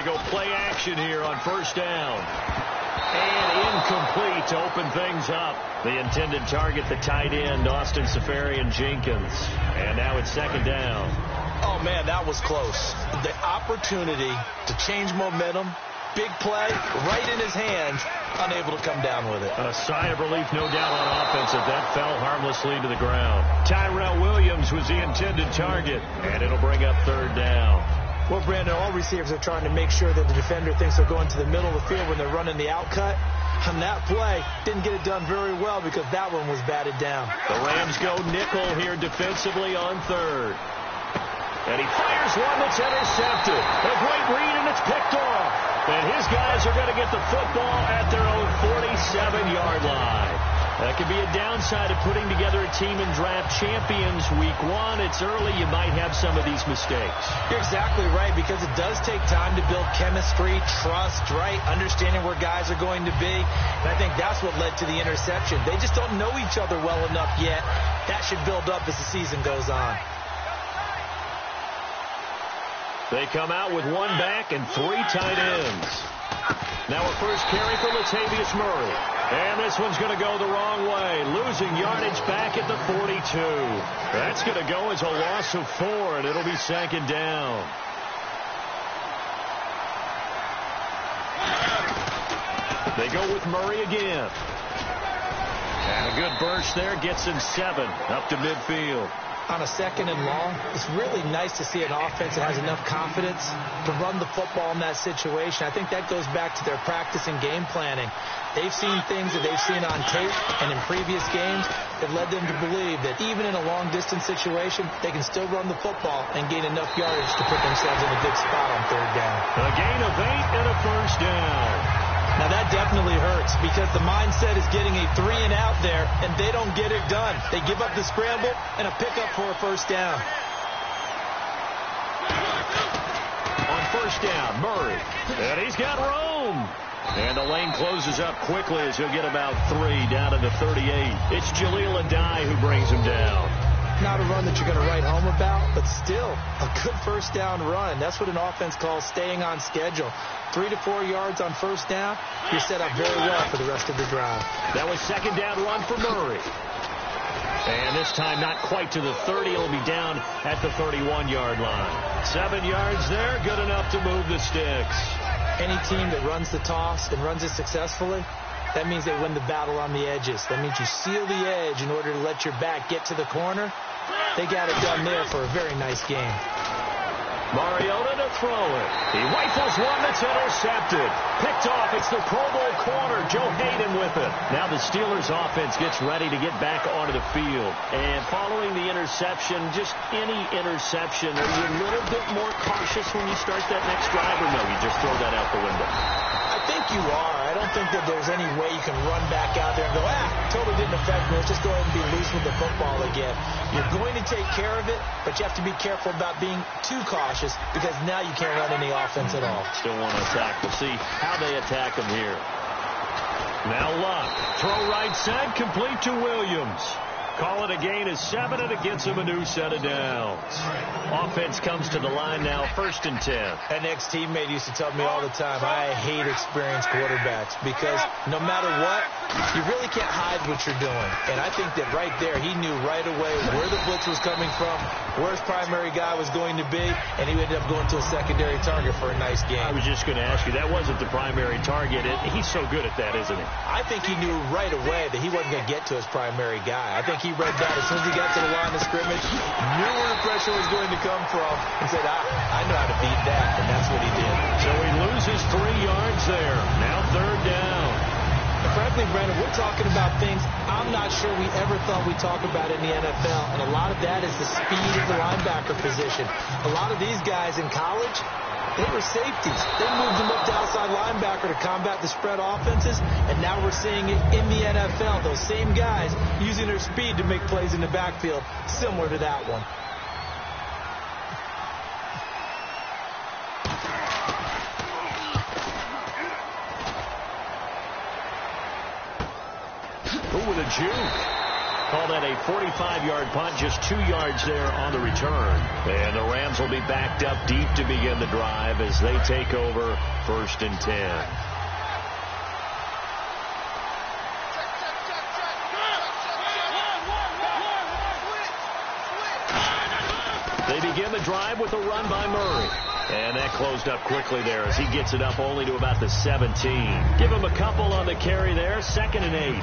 They go play action here on first down. And incomplete to open things up. The intended target, the tight end, Austin Seferian-Jenkins. And now it's second down. Oh, man, that was close. The opportunity to change momentum, big play, right in his hands, unable to come down with it. A sigh of relief, no doubt, on offense as that fell harmlessly to the ground. Tyrell Williams was the intended target, and it'll bring up third down. Well, Brandon, all receivers are trying to make sure that the defender thinks they're going to the middle of the field when they're running the outcut. On that play, didn't get it done very well because that one was batted down. The Rams go nickel here defensively on third. And he fires one that's intercepted. A great read, and it's picked off. And his guys are going to get the football at their own 47-yard line. That could be a downside of putting together a team in draft champions week one. It's early. You might have some of these mistakes. You're exactly right, because it does take time to build chemistry, trust, right? Understanding where guys are going to be. And I think that's what led to the interception. They just don't know each other well enough yet. That should build up as the season goes on. They come out with one back and three tight ends. Now a first carry for Latavius Murray. And this one's going to go the wrong way. Losing yardage back at the 42. That's going to go as a loss of 4, and it'll be second down. They go with Murray again. And a good burst there gets him 7 up to midfield. On a second and long, it's really nice to see an offense that has enough confidence to run the football in that situation. I think that goes back to their practice and game planning. They've seen things that they've seen on tape and in previous games that led them to believe that even in a long-distance situation, they can still run the football and gain enough yardage to put themselves in a good spot on third down. A gain of 8 and a first down. Now, that definitely hurts because the mindset is getting a 3-and-out there, and they don't get it done. They give up the scramble and a pickup for a first down. On first down, Murray. And he's got room. And the lane closes up quickly as he'll get about 3 down to the 38. It's Jwillderbeast who brings him down. Not a run that you're going to write home about, but still a good first down run. That's what an offense calls staying on schedule. 3 to 4 yards on first down, you're set up very well for the rest of the drive. That was second down run for Murray. And this time not quite to the 30. It'll be down at the 31-yard line. 7 yards there, good enough to move the sticks. Any team that runs the toss and runs it successfully, that means they win the battle on the edges. That means you seal the edge in order to let your back get to the corner. They got it done there for a very nice game. Mariota to throw it. He rifles one that's intercepted. Picked off. It's the Pro Bowl corner. Joe Hayden with it. Now the Steelers offense gets ready to get back onto the field. And following the interception, just any interception, are you a little bit more cautious when you start that next drive, or no, you just throw that out the window? I think you are. I don't think that there's any way you can run back out there and go, totally didn't affect me. Let's just go ahead and be loose with the football again. You're going to take care of it, but you have to be careful about being too cautious because now you can't run any offense at all. Still want to attack. We'll see how they attack them here. Now Luck. Throw right side, complete to Williams. Call it a gain of 7, and it gets him a new set of downs. Offense comes to the line now, 1st and 10. An ex-teammate used to tell me all the time, I hate experienced quarterbacks because no matter what, you really can't hide what you're doing. And I think that right there, he knew right away where the blitz was coming from, where his primary guy was going to be, and he ended up going to a secondary target for a nice game. I was just going to ask you, that wasn't the primary target. He's so good at that, isn't he? I think he knew right away that he wasn't going to get to his primary guy. I think he read that as soon as he got to the line of scrimmage, knew where the pressure was going to come from, and said, I know how to beat that, and that's what he did. So he loses 3 yards there. Now 3rd down. Frankly, Brandon, we're talking about things I'm not sure we ever thought we'd talk about in the NFL, and a lot of that is the speed of the linebacker position. A lot of these guys in college, they were safeties. They moved them up to outside linebacker to combat the spread offenses, and now we're seeing it in the NFL. Those same guys using their speed to make plays in the backfield, similar to that one. With a juke. Call that a 45-yard punt, just 2 yards there on the return. And the Rams will be backed up deep to begin the drive as they take over 1st and 10. They begin the drive with a run by Murray. And that closed up quickly there as he gets it up only to about the 17. Give him a couple on the carry there, 2nd and 8.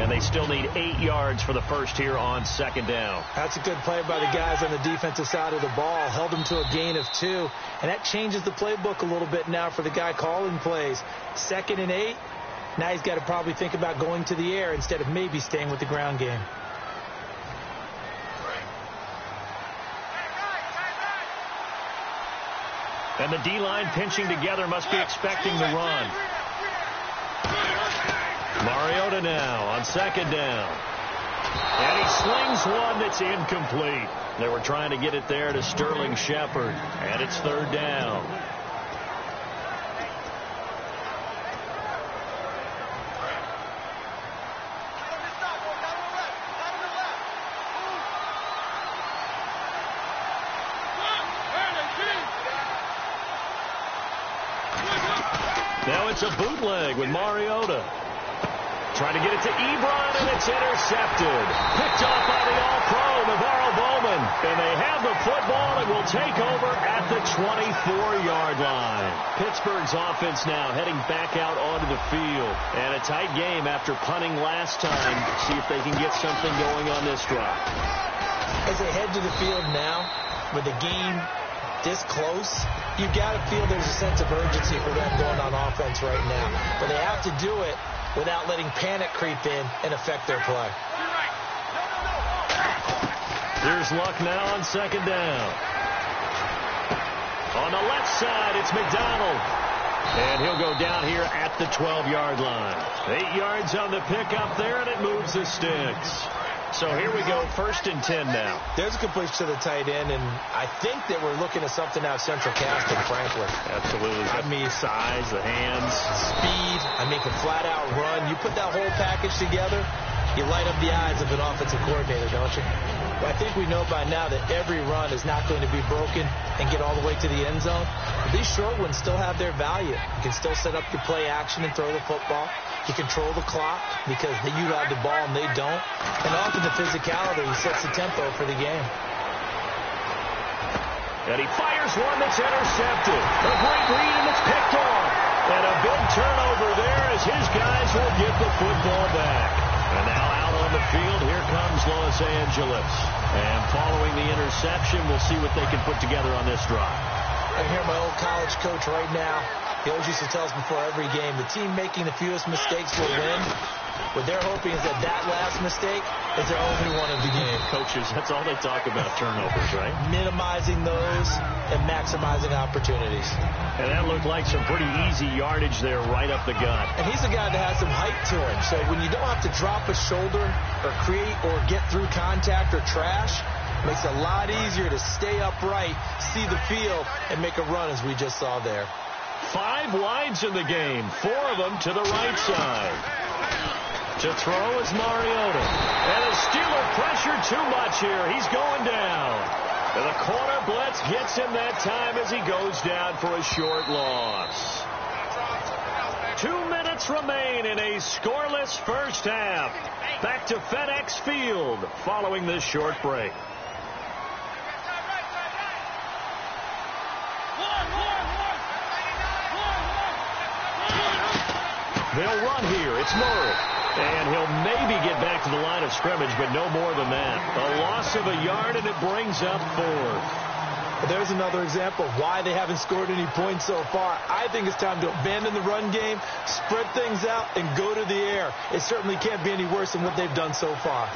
And they still need 8 yards for the first here on 2nd down. That's a good play by the guys on the defensive side of the ball. Held them to a gain of 2. And that changes the playbook a little bit now for the guy calling plays. 2nd and 8. Now he's got to probably think about going to the air instead of maybe staying with the ground game. And the D-line pinching together, must be expecting the run. Mariota now on 2nd down. And he slings one that's incomplete. They were trying to get it there to Sterling Shepard. And it's 3rd down. Now it's a bootleg with Mariota. Trying to get it to Ebron, and it's intercepted. Picked off by the All-Pro, Navarro Bowman. And they have the football and will take over at the 24-yard line. Pittsburgh's offense now heading back out onto the field. And a tight game after punting last time. See if they can get something going on this drive. As they head to the field now, with the game this close, you got to feel there's a sense of urgency for them going on offense right now. But they have to do it without letting panic creep in and affect their play. Here's Luck now on 2nd down. On the left side, it's McDonald. And he'll go down here at the 12-yard line. 8 yards on the pickup there, and it moves the sticks. So here we go, 1st and 10 now. There's a completion to the tight end, and I think that we're looking at something out of central casting, frankly. Absolutely. I mean, size, the hands. Speed. I mean, can flat-out run. You put that whole package together, you light up the eyes of an offensive coordinator, don't you? Well, I think we know by now that every run is not going to be broken and get all the way to the end zone. But these short ones still have their value. You can still set up your play action and throw the football. You control the clock because you have the ball and they don't. And often the physicality sets the tempo for the game. And he fires one that's intercepted. A great read and it's picked off. And a big turnover there as his guys will get the football back. And now out on the field, here comes Los Angeles. And following the interception, we'll see what they can put together on this drive. I hear my old college coach right now. He always used to tell us before every game, the team making the fewest mistakes will win. What they're hoping is that that last mistake is their only one of the game. Coaches, that's all they talk about, turnovers, right? Minimizing those and maximizing opportunities. And that looked like some pretty easy yardage there right up the gut. And he's a guy that has some height to him. So when you don't have to drop a shoulder or create or get through contact or trash, it makes it a lot easier to stay upright, see the field, and make a run as we just saw there. 5 wides in the game, 4 of them to the right side. To throw is Mariota. And the Steeler pressure too much here. He's going down. And the corner blitz gets him that time as he goes down for a short loss. 2 minutes remain in a scoreless first half. Back to FedEx Field following this short break. They'll run here. It's Murray. And he'll maybe get back to the line of scrimmage, but no more than that. A loss of a yard, and it brings up 4th. There's another example of why they haven't scored any points so far. I think it's time to abandon the run game, spread things out, and go to the air. It certainly can't be any worse than what they've done so far.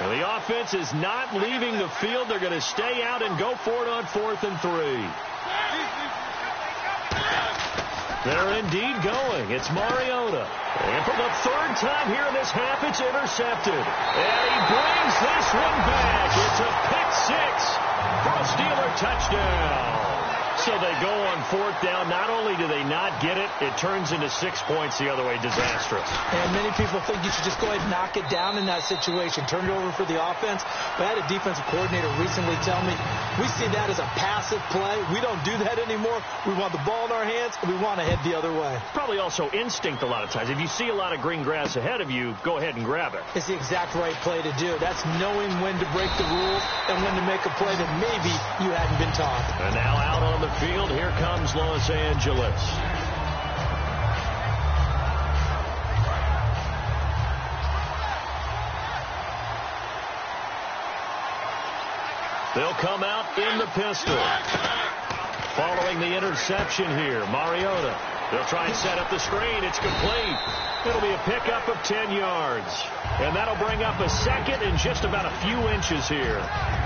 And the offense is not leaving the field. They're going to stay out and go for it on 4th and 3. They're indeed going. It's Mariota. And for the 3rd time here in this half, it's intercepted. And he brings this one back. It's a pick 6 for a Steeler touchdown. So they go on 4th down. Not only do they not get it, it turns into 6 points the other way. Disastrous. And many people think you should just go ahead and knock it down in that situation. Turn it over for the offense. But I had a defensive coordinator recently tell me, we see that as a passive play. We don't do that anymore. We want the ball in our hands, and we want to head the other way. Probably also instinct a lot of times. If you see a lot of green grass ahead of you, go ahead and grab it. It's the exact right play to do. That's knowing when to break the rules and when to make a play that maybe you hadn't been taught. And now out on the field, here comes Los Angeles. They'll come out in the pistol. Following the interception here, Mariota. They'll try and set up the screen. It's complete. It'll be a pickup of 10 yards. And that'll bring up a second and just about a few inches here.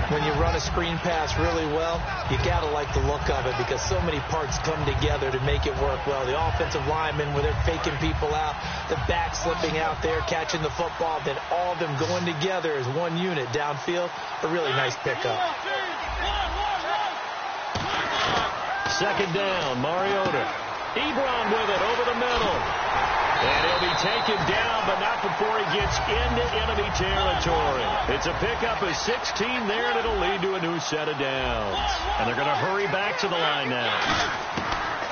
When you run a screen pass really well, you got to like the look of it because so many parts come together to make it work well. The offensive linemen, where they're faking people out, the back slipping out there, catching the football, then all of them going together as one unit downfield. A really nice pickup. Second down, Mariota. Ebron with it over the middle. And he'll be taken down, but not before he gets into enemy territory. It's a pickup of 16 there, and it'll lead to a new set of downs. And they're going to hurry back to the line now.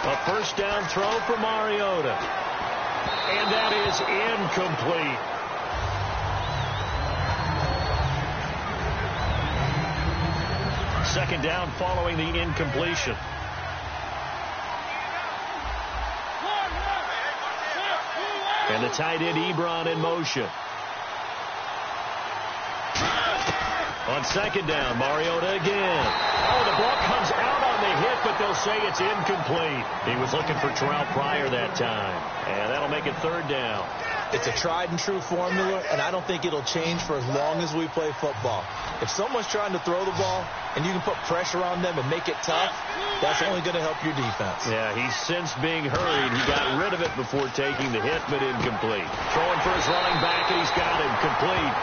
A first down throw for Mariota. And that is incomplete. Second down following the incompletion. And the tight end Ebron in motion. On second down, Mariota again. Oh, the ball comes out on the hit, but they'll say it's incomplete. He was looking for Terrell Pryor that time. And that'll make it third down. It's a tried and true formula, and I don't think it'll change for as long as we play football. If someone's trying to throw the ball and you can put pressure on them and make it tough, that's only going to help your defense. Yeah, he's since being hurried. He got rid of it before taking the hit, but incomplete. Throwing for his running back, and he's got him complete.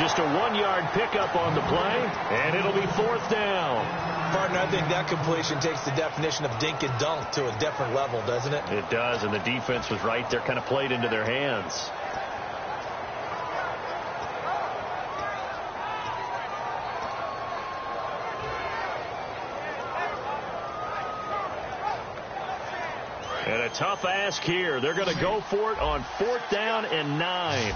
Just a 1-yard pickup on the play, and it'll be fourth down. Partner, I think that completion takes the definition of dink and dunk to a different level, doesn't it? It does, and the defense was right there, kind of played into their hands. And a tough ask here. They're going to go for it on 4th down and 9.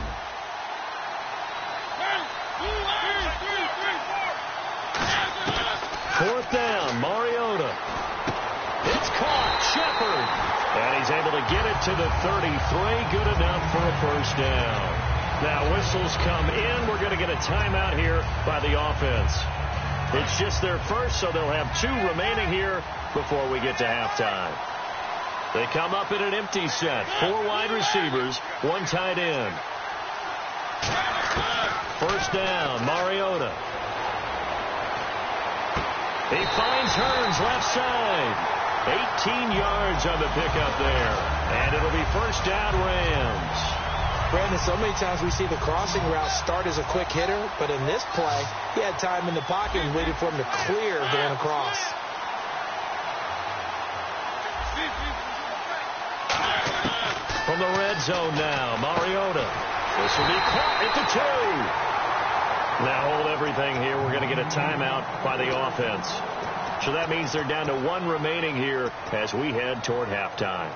Fourth down, Mariota. It's caught, Shepard. And he's able to get it to the 33. Good enough for a first down. Now whistles come in. We're going to get a timeout here by the offense. It's just their first, so they'll have 2 remaining here before we get to halftime. They come up in an empty set. 4 wide receivers, 1 tight end. First down, Mariota. He finds Hearns left side. 18 yards on the pickup there. And it'll be first down, Rams. Brandon, so many times we see the crossing route start as a quick hitter, but in this play, he had time in the pocket and waited for him to clear going across. From the red zone now, Mariota. This will be caught at the 2. Now hold everything here. We're going to get a timeout by the offense. So that means they're down to 1 remaining here as we head toward halftime.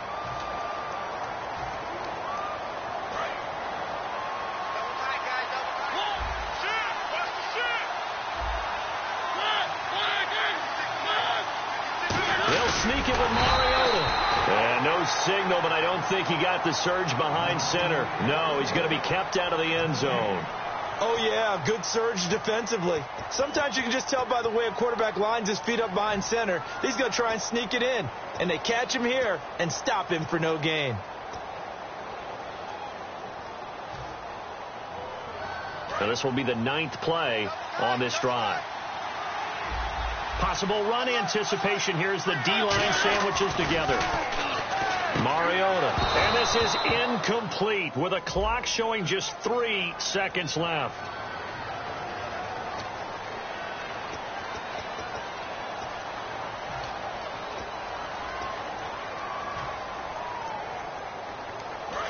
They'll sneak it with Mariota. And no signal, but I don't think he got the surge behind center. No, he's going to be kept out of the end zone. Oh, yeah, good surge defensively. Sometimes you can just tell by the way a quarterback lines his feet up behind center. He's going to try and sneak it in. And they catch him here and stop him for no gain. Now this will be the 9th play on this drive. Possible run anticipation. Here's the D-line sandwiches together. Mariota. And this is incomplete with a clock showing just 3 seconds left.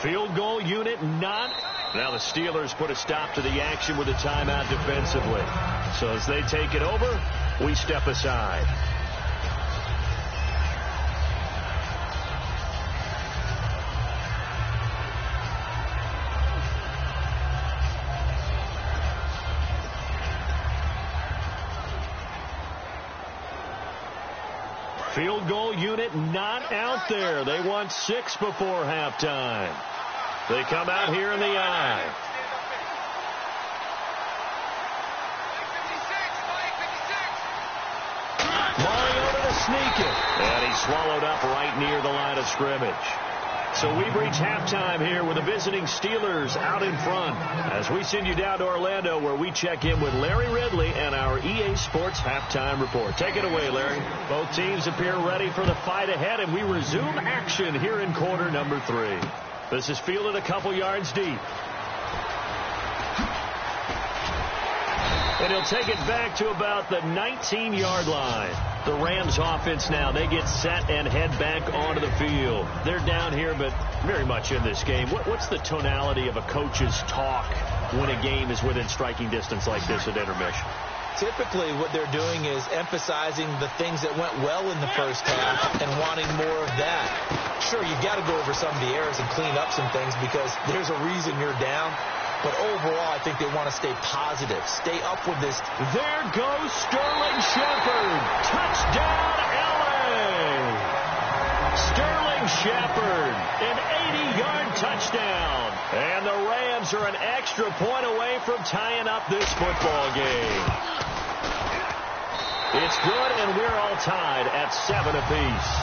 Field goal unit not. Now the Steelers put a stop to the action with a timeout defensively. So as they take it over, we step aside. Field goal unit not out there. They want 6 before halftime. They come out here in the I. Mariota to sneak it. And he's swallowed up right near the line of scrimmage. So we've reached halftime here with the visiting Steelers out in front as we send you down to Orlando where we check in with Larry Ridley and our EA Sports Halftime Report. Take it away, Larry. Both teams appear ready for the fight ahead, and we resume action here in quarter number 3. This is fielded a couple yards deep. And he'll take it back to about the 19-yard line. The Rams offense now, they get set and head back onto the field. They're down here, but very much in this game. What's the tonality of a coach's talk when a game is within striking distance like this at intermission? Typically, what they're doing is emphasizing the things that went well in the first half and wanting more of that. Sure, you've got to go over some of the errors and clean up some things because there's a reason you're down. But overall, I think they want to stay positive. Stay up with this. There goes Sterling Shepard. Touchdown, L.A. Sterling Shepard, an 80-yard touchdown. And the Rams are an extra point away from tying up this football game. It's good, and we're all tied at 7 apiece.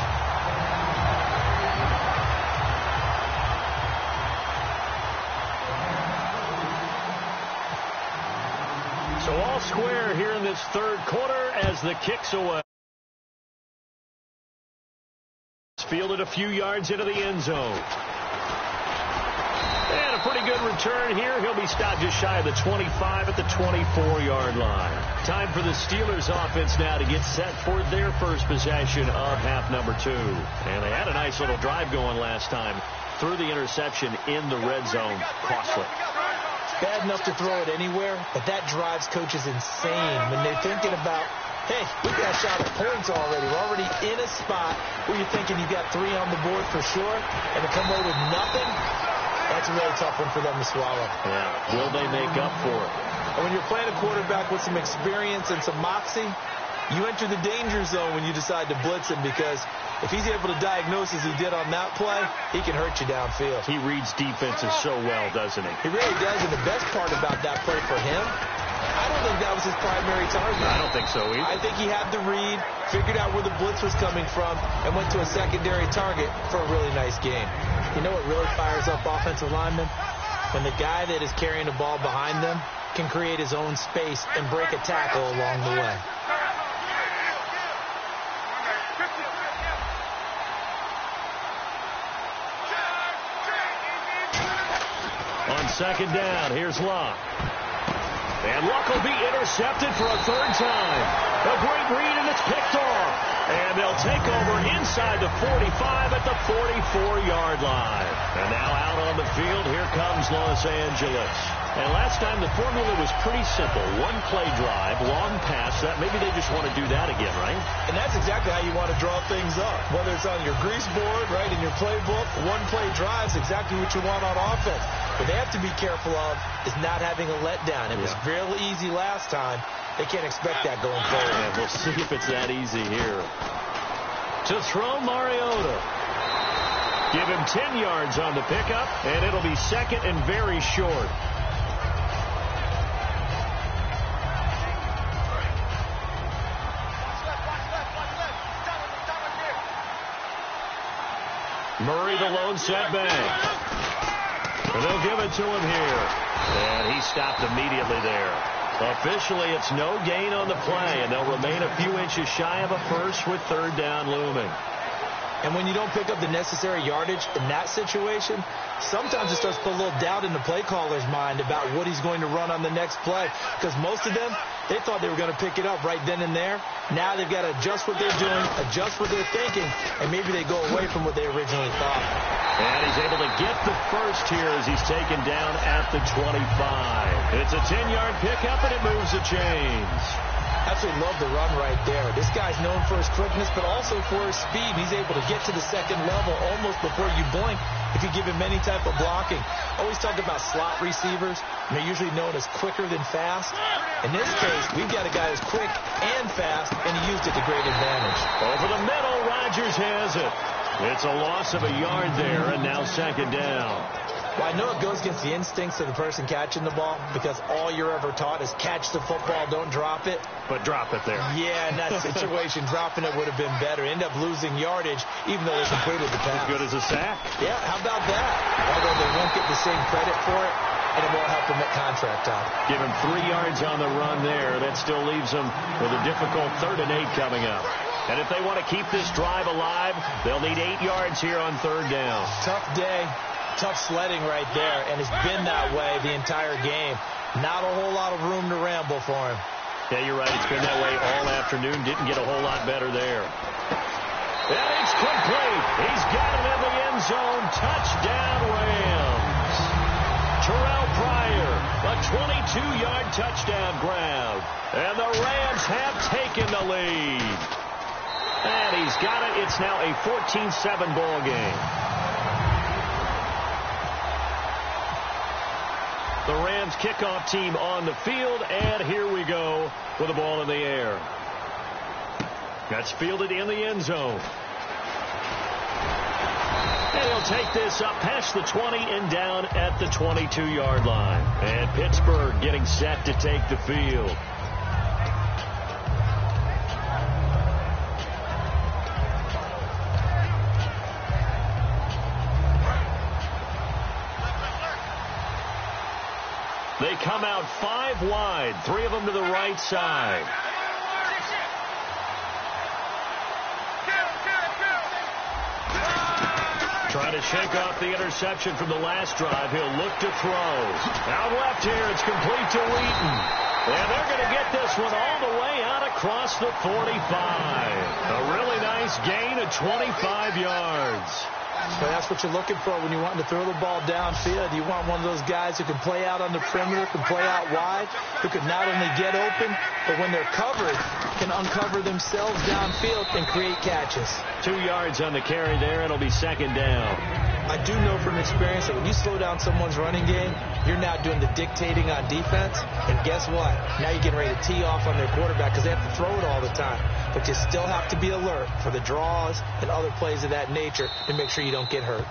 So all square here in this third quarter as the kick's away. Fielded a few yards into the end zone. And a pretty good return here. He'll be stopped just shy of the 25 at the 24-yard line. Time for the Steelers offense now to get set for their first possession of half number 2. And they had a nice little drive going last time. Threw the interception in the red zone. Costly. Bad enough to throw it anywhere, but that drives coaches insane when they're thinking about, hey, we got a shot at points already. We're already in a spot where you're thinking you've got 3 on the board for sure, and to come away with nothing, that's a really tough one for them to swallow. Yeah. Will they make up for it? And when you're playing a quarterback with some experience and some moxie, you enter the danger zone when you decide to blitz him because if he's able to diagnose as he did on that play, he can hurt you downfield. He reads defenses so well, doesn't he? He really does, and the best part about that play for him, I don't think that was his primary target. I don't think so either. I think he had the read, figured out where the blitz was coming from, and went to a secondary target for a really nice game. You know what really fires up offensive linemen? When the guy that is carrying the ball behind them can create his own space and break a tackle along the way. On second down, here's Luck. And Luck will be intercepted for a 3rd time. A great read, and it's picked off. And they'll take over inside the 45 at the 44-yard line. And now out on the field, here comes Los Angeles. And last time the formula was pretty simple. 1-play drive, long pass. That maybe they just want to do that again, right? And that's exactly how you want to draw things up. Whether it's on your grease board, right, in your playbook, 1-play drive is exactly what you want on offense. What they have to be careful of is not having a letdown. It was real easy last time. They can't expect that going forward. And we'll see if it's that easy here. To throw Mariota. Give him 10 yards on the pickup, and it'll be second and very short. Murray, the lone setback. And they'll give it to him here. And he stopped immediately there. Officially, it's no gain on the play, and they'll remain a few inches shy of a first with 3rd down looming. And when you don't pick up the necessary yardage in that situation, sometimes it starts to put a little doubt in the play caller's mind about what he's going to run on the next play. Because most of them, they thought they were going to pick it up right then and there. Now they've got to adjust what they're doing, adjust what they're thinking, and maybe they go away from what they originally thought. And he's able to get the first here as he's taken down at the 25. It's a 10-yard pickup, and it moves the chains. Absolutely love the run right there. This guy's known for his quickness, but also for his speed. He's able to get to the second level almost before you blink if you give him any type of blocking. Always talk about slot receivers. They're usually known as quicker than fast. In this case, we've got a guy who's quick and fast, and he used it to great advantage. Over the middle, Rodgers has it. It's a loss of a yard there, and now second down. Well, I know it goes against the instincts of the person catching the ball because all you're ever taught is catch the football, don't drop it. But drop it there. Yeah, in that situation, dropping it would have been better. End up losing yardage even though they completed the pass. As good as a sack. Yeah, how about that? Although they won't get the same credit for it, and it won't help them at contract time. Give him 3 yards on the run there. That still leaves them with a difficult 3rd and 8 coming up. And if they want to keep this drive alive, they'll need 8 yards here on 3rd down. Tough day. Tough sledding right there, and it's been that way the entire game. Not a whole lot of room to ramble for him. Yeah, you're right. It's been that way all afternoon. Didn't get a whole lot better there. And it's complete. He's got it in the end zone. Touchdown, Rams. Terrell Pryor, a 22-yard touchdown grab. And the Rams have taken the lead. And he's got it. It's now a 14-7 ball game. The Rams kickoff team on the field, and here we go with the ball in the air. That's fielded in the end zone. And he'll take this up past the 20 and down at the 22-yard line. And Pittsburgh getting set to take the field. They come out 5 wide, 3 of them to the right side. Trying to shake off the interception from the last drive. He'll look to throw. Out left here, it's complete to Wheaton. And they're going to get this one all the way out across the 45. A really nice gain of 25 yards. So that's what you're looking for when you want to throw the ball downfield. You want one of those guys who can play out on the perimeter, can play out wide, who can not only get open, but when they're covered, can uncover themselves downfield and create catches. 2 yards on the carry there. It'll be second down. I do know from experience that when you slow down someone's running game, you're now doing the dictating on defense. And guess what? Now you're getting ready to tee off on their quarterback because they have to throw it all the time. But you still have to be alert for the draws and other plays of that nature to make sure you don't get hurt.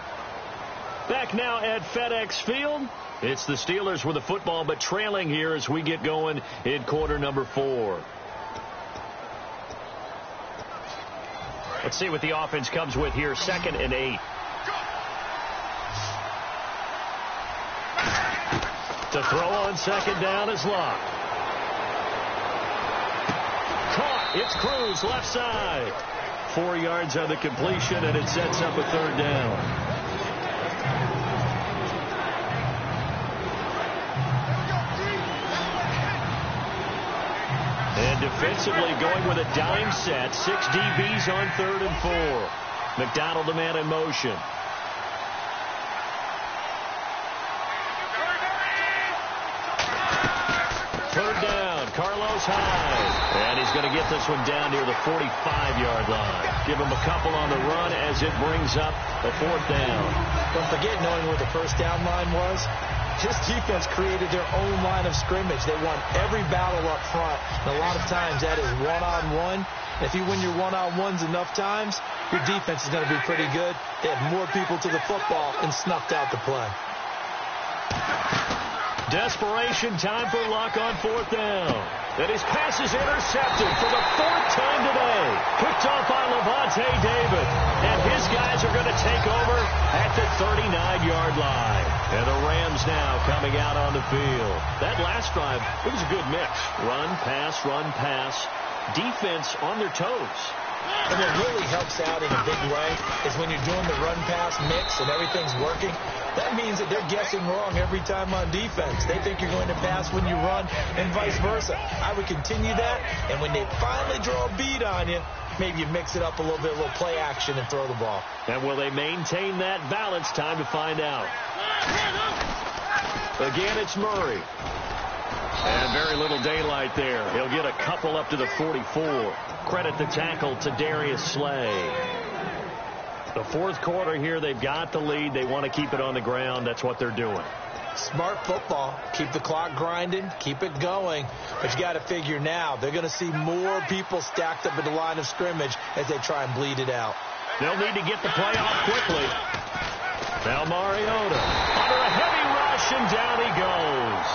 Back now at FedEx Field. It's the Steelers with the football, but trailing here as we get going in quarter number 4. Let's see what the offense comes with here. 2nd and 8. To throw on second down is Locke. Caught. It's Cruz, left side. 4 yards on the completion, and it sets up a 3rd down. And defensively going with a dime set. 6 DBs on 3rd and 4. McDonald the man in motion. Third down, Carlos Hyde. And he's going to get this one down near the 45-yard line. Give him a couple on the run as it brings up a 4th down. Don't forget knowing where the first down line was. His defense created their own line of scrimmage. They won every battle up front. And a lot of times that is one-on-one. If you win your one-on-ones enough times, your defense is going to be pretty good. They had more people to the football and snuffed out the play. Desperation time for Luck on 4th down. And his pass is intercepted for the 4th time today. Picked off by Levante David. And his guys are going to take over at the 39-yard line. And the Rams now coming out on the field. That last drive, it was a good mix. Run, pass, defense on their toes. And what really helps out in a big way is when you're doing the run-pass mix and everything's working, that means that they're guessing wrong every time on defense. They think you're going to pass when you run and vice versa. I would continue that, and when they finally draw a beat on you, maybe you mix it up a little bit, a little play action, and throw the ball. And will they maintain that balance? Time to find out. Again, it's Murray. And very little daylight there. He'll get a couple up to the 44. Credit the tackle to Darius Slay. The fourth quarter here, they've got the lead. They want to keep it on the ground. That's what they're doing. Smart football. Keep the clock grinding. Keep it going. But you got to figure now, they're going to see more people stacked up at the line of scrimmage as they try and bleed it out. They'll need to get the play off quickly. Now Mariota under a heavy rush, and down he goes.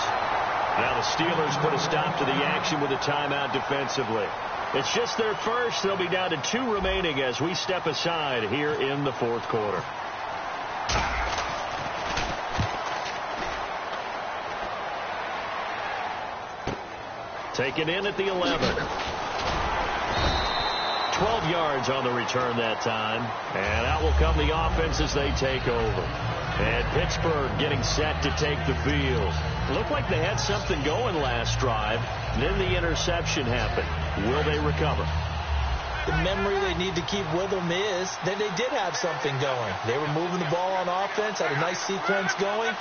Now the Steelers put a stop to the action with a timeout defensively. It's just their first. They'll be down to 2 remaining as we step aside here in the fourth quarter. Taken in at the 11. 12 yards on the return that time. And out will come the offense as they take over. And Pittsburgh getting set to take the field. Looked like they had something going last drive. Then the interception happened. Will they recover? The memory they need to keep with them is that they did have something going. They were moving the ball on offense, had a nice sequence going.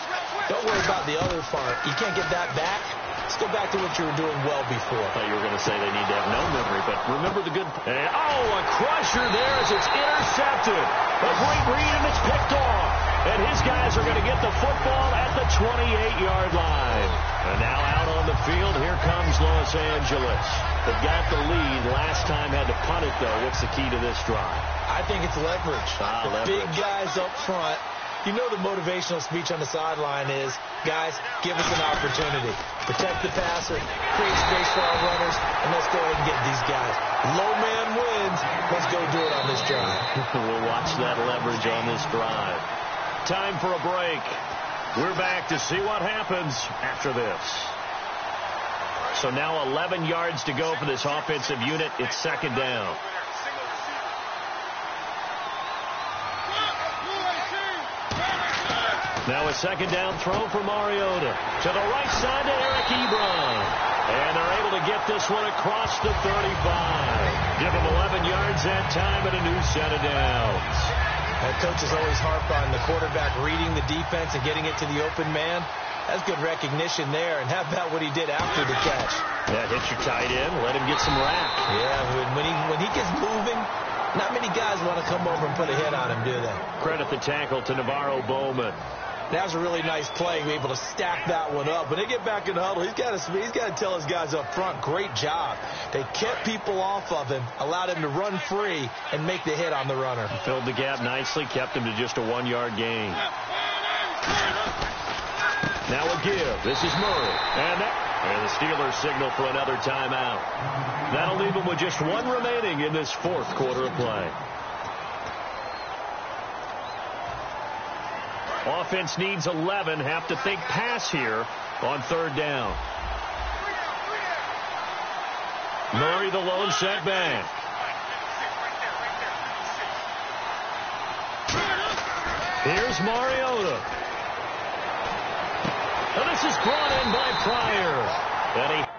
Don't worry about the other part. You can't get that back. Let's go back to what you were doing well before. I thought you were going to say they need to have no memory, but remember the good... a crusher there as it's intercepted. A great read, and it's picked off. And his guys are going to get the football at the 28-yard line. And now out on the field, here comes Los Angeles. They've got the lead. Last time had to punt it, though. What's the key to this drive? I think it's leverage. Leverage. Big guys up front. You know the motivational speech on the sideline is, guys, give us an opportunity. Protect the passer, create space for our runners, and let's go ahead and get these guys. Low man wins. Let's go do it on this drive. We'll watch that leverage on this drive. Time for a break. We're back to see what happens after this. So now 11 yards to go for this offensive unit. It's second down. Now a second down throw for Mariota. To the right side to Eric Ebron. And they're able to get this one across the 35. Give them 11 yards that time and a new set of downs. Coaches always harp on the quarterback reading the defense and getting it to the open man. That's good recognition there. And how about what he did after the catch? Yeah, hit your tight end. Let him get some rack. Yeah, when he gets moving, not many guys want to come over and put a hit on him, do they? Credit the tackle to Navarro Bowman. That was a really nice play, be able to stack that one up. When they get back in the huddle, he's got to tell his guys up front, great job. They kept people off of him, allowed him to run free, and make the hit on the runner. Filled the gap nicely, kept him to just a 1-yard gain. Now a give. This is Murray. And the Steelers signal for another timeout. That'll leave them with just 1 remaining in this fourth quarter of play. Offense needs 11. Have to think pass here on third down. Murray the lone setback. Here's Mariota. And this is brought in by Pryor. And he